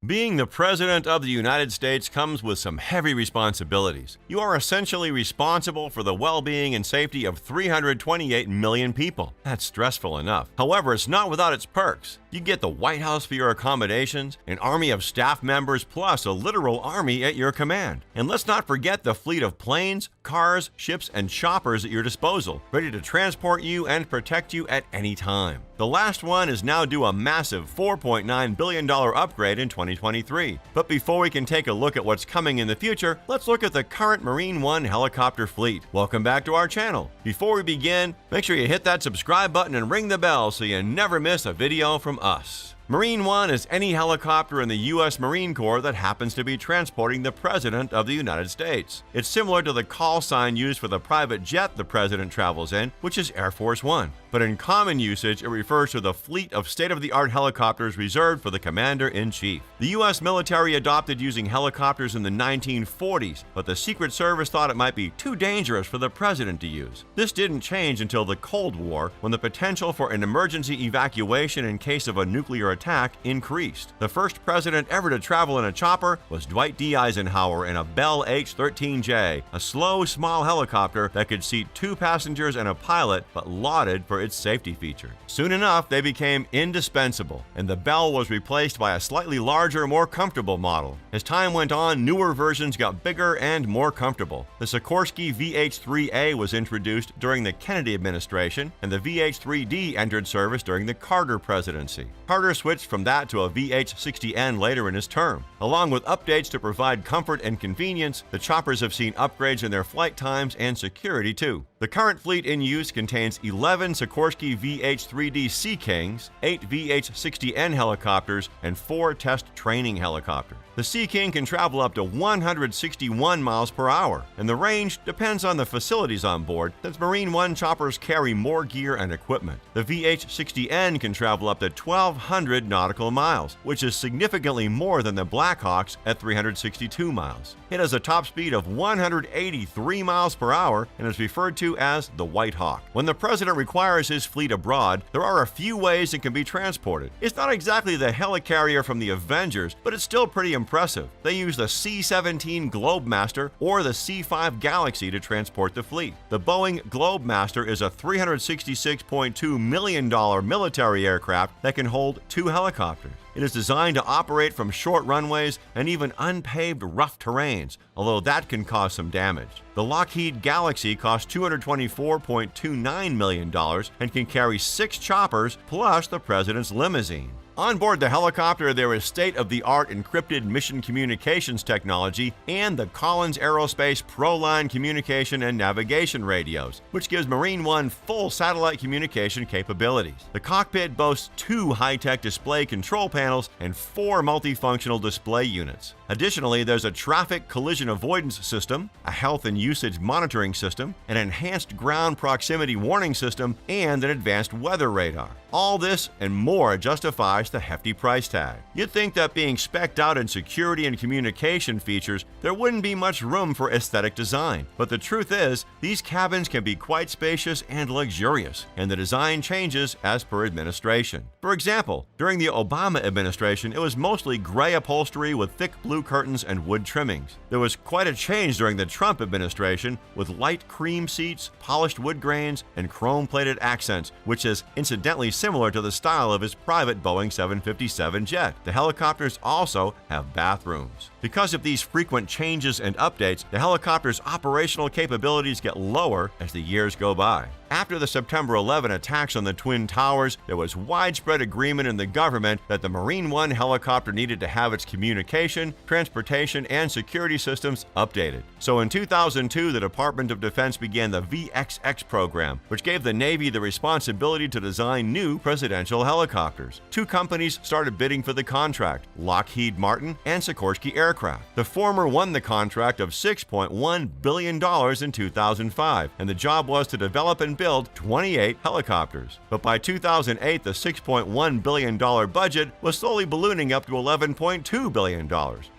Being the President of the United States comes with some heavy responsibilities. You are essentially responsible for the well-being and safety of 328 million people. That's stressful enough. However, it's not without its perks. You get the White House for your accommodations, an army of staff members, plus a literal army at your command. And let's not forget the fleet of planes, cars, ships, and choppers at your disposal, ready to transport you and protect you at any time. The last one is now due a massive $4.9 billion upgrade in 2023. But before we can take a look at what's coming in the future, let's look at the current Marine One helicopter fleet. Welcome back to our channel. Before we begin, make sure you hit that subscribe button and ring the bell so you never miss a video from us. Marine One is any helicopter in the U.S. Marine Corps that happens to be transporting the President of the United States. It's similar to the call sign used for the private jet the President travels in, which is Air Force One. But in common usage, it refers to the fleet of state-of-the-art helicopters reserved for the Commander-in-Chief. The U.S. military adopted using helicopters in the 1940s, but the Secret Service thought it might be too dangerous for the President to use. This didn't change until the Cold War, when the potential for an emergency evacuation in case of a nuclear attack increased. The first president ever to travel in a chopper was Dwight D. Eisenhower in a Bell H-13J, a slow, small helicopter that could seat 2 passengers and a pilot, but lauded for its safety feature. Soon enough, they became indispensable, and the Bell was replaced by a slightly larger, more comfortable model. As time went on, newer versions got bigger and more comfortable. The Sikorsky VH-3A was introduced during the Kennedy administration, and the VH-3D entered service during the Carter presidency. Carter switched from that to a VH-60N later in his term. Along with updates to provide comfort and convenience, the choppers have seen upgrades in their flight times and security too. The current fleet in use contains 11 Sikorsky VH-3D Sea Kings, 8 VH-60N helicopters, and 4 test training helicopters. The Sea King can travel up to 161 miles per hour, and the range depends on the facilities on board, since Marine One choppers carry more gear and equipment. The VH-60N can travel up to 1,200 nautical miles, which is significantly more than the Blackhawks at 362 miles. It has a top speed of 183 miles per hour and is referred to as the White Hawk. When the President requires his fleet abroad, there are a few ways it can be transported. It's not exactly the helicarrier from the Avengers, but it's still pretty impressive. They use the C-17 Globemaster or the C-5 Galaxy to transport the fleet. The Boeing Globemaster is a $366.2 million military aircraft that can hold 2 helicopters. It is designed to operate from short runways and even unpaved rough terrains, although that can cause some damage. The Lockheed Galaxy costs $224.29 million and can carry 6 choppers plus the President's limousine. On board the helicopter, there is state-of-the-art encrypted mission communications technology and the Collins Aerospace ProLine communication and navigation radios, which gives Marine One full satellite communication capabilities. The cockpit boasts 2 high-tech display control panels and 4 multifunctional display units. Additionally, there's a traffic collision avoidance system, a health and usage monitoring system, an enhanced ground proximity warning system, and an advanced weather radar. All this and more justifies the hefty price tag. You'd think that being specced out in security and communication features, there wouldn't be much room for aesthetic design. But the truth is, these cabins can be quite spacious and luxurious, and the design changes as per administration. For example, during the Obama administration, it was mostly gray upholstery with thick blue curtains and wood trimmings. There was quite a change during the Trump administration, with light cream seats, polished wood grains, and chrome-plated accents, which is incidentally similar to the style of his private Boeing 757 jet. The helicopters also have bathrooms. Because of these frequent changes and updates, the helicopter's operational capabilities get lower as the years go by. After the September 11 attacks on the Twin Towers, there was widespread agreement in the government that the Marine One helicopter needed to have its communication, transportation, and security systems updated. So in 2002, the Department of Defense began the VXX program, which gave the Navy the responsibility to design new presidential helicopters. 2 companies started bidding for the contract, Lockheed Martin and Sikorsky Aircraft. The former won the contract of $6.1 billion in 2005, and the job was to develop and build 28 helicopters. But by 2008, the $6.1 billion budget was slowly ballooning up to $11.2 billion.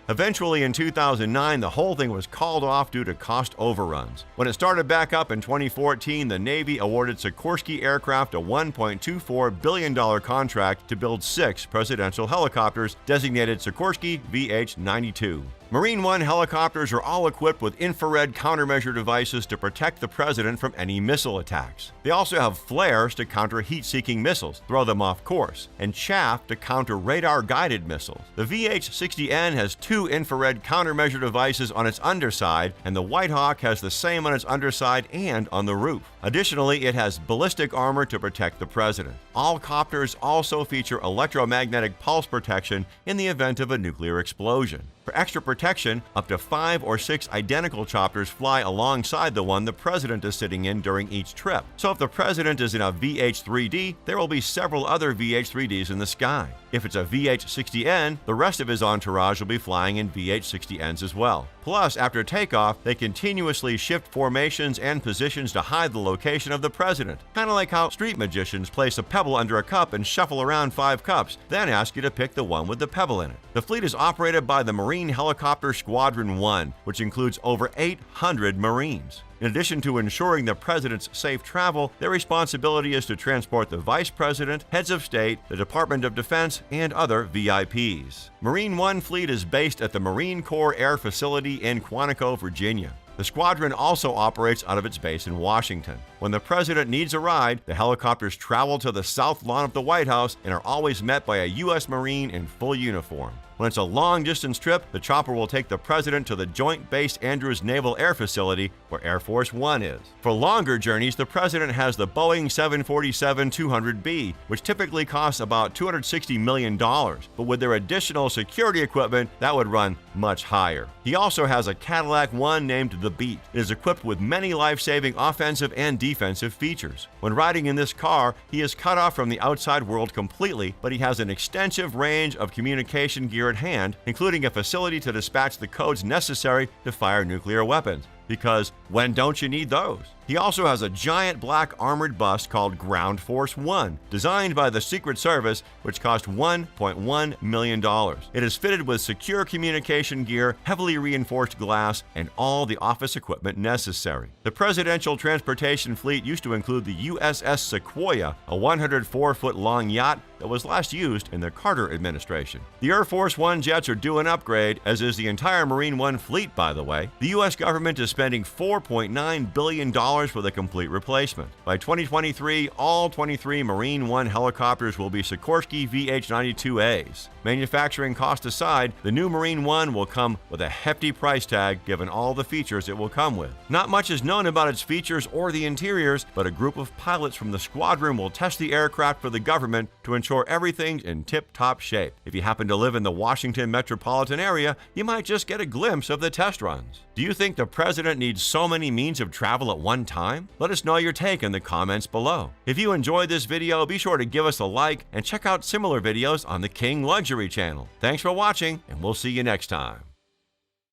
Eventually, in 2009, the whole thing was called off due to cost overruns. When it started back up in 2014, the Navy awarded Sikorsky Aircraft a $1.24 billion contract to build 6 presidential helicopters designated Sikorsky VH-92. Marine One helicopters are all equipped with infrared countermeasure devices to protect the president from any missile attacks. They also have flares to counter heat-seeking missiles, throw them off course, and chaff to counter radar-guided missiles. The VH-60N has 2 infrared countermeasure devices on its underside, and the White Hawk has the same on its underside and on the roof. Additionally, it has ballistic armor to protect the president. All copters also feature electromagnetic pulse protection in the event of a nuclear explosion. For extra protection, up to 5 or 6 identical chopters fly alongside the one the president is sitting in during each trip. So if the president is in a VH-3D, there will be several other VH-3Ds in the sky. If it's a VH-60N, the rest of his entourage will be flying in VH-60Ns as well. Plus, after takeoff, they continuously shift formations and positions to hide the location of the president. Kind of like how street magicians place a pebble under a cup and shuffle around 5 cups, then ask you to pick the one with the pebble in it. The fleet is operated by the Marine Helicopter Squadron One, which includes over 800 Marines. In addition to ensuring the president's safe travel, their responsibility is to transport the vice president, heads of state, the Department of Defense, and other VIPs. Marine One fleet is based at the Marine Corps Air Facility in Quantico, Virginia. The squadron also operates out of its base in Washington. When the president needs a ride, the helicopters travel to the south lawn of the White House and are always met by a U.S. Marine in full uniform. When it's a long-distance trip, the chopper will take the president to the Joint Base Andrews Naval Air Facility, where Air Force One is. For longer journeys, the president has the Boeing 747-200B, which typically costs about $260 million, but with their additional security equipment, that would run much higher. He also has a Cadillac One named the Beat. It is equipped with many life-saving offensive and defensive features. When riding in this car, he is cut off from the outside world completely, but he has an extensive range of communication gear at hand, including a facility to dispatch the codes necessary to fire nuclear weapons. Because when don't you need those? He also has a giant black armored bus called Ground Force One, designed by the Secret Service, which cost $1.1 million. It is fitted with secure communication gear, heavily reinforced glass, and all the office equipment necessary. The presidential transportation fleet used to include the USS Sequoia, a 104-foot-long yacht that was last used in the Carter administration. The Air Force One jets are due an upgrade, as is the entire Marine One fleet, by the way. The U.S. government is spending $4.9 billion for the complete replacement. By 2023, all 23 Marine One helicopters will be Sikorsky VH-92As. Manufacturing cost aside, the new Marine One will come with a hefty price tag given all the features it will come with. Not much is known about its features or the interiors, but a group of pilots from the squadron will test the aircraft for the government to ensure everything's in tip-top shape. If you happen to live in the Washington metropolitan area, you might just get a glimpse of the test runs. Do you think the president needs so many means of travel at one time? Let us know your take in the comments below. If you enjoyed this video, be sure to give us a like and check out similar videos on the King Luxury channel. Thanks for watching, and we'll see you next time.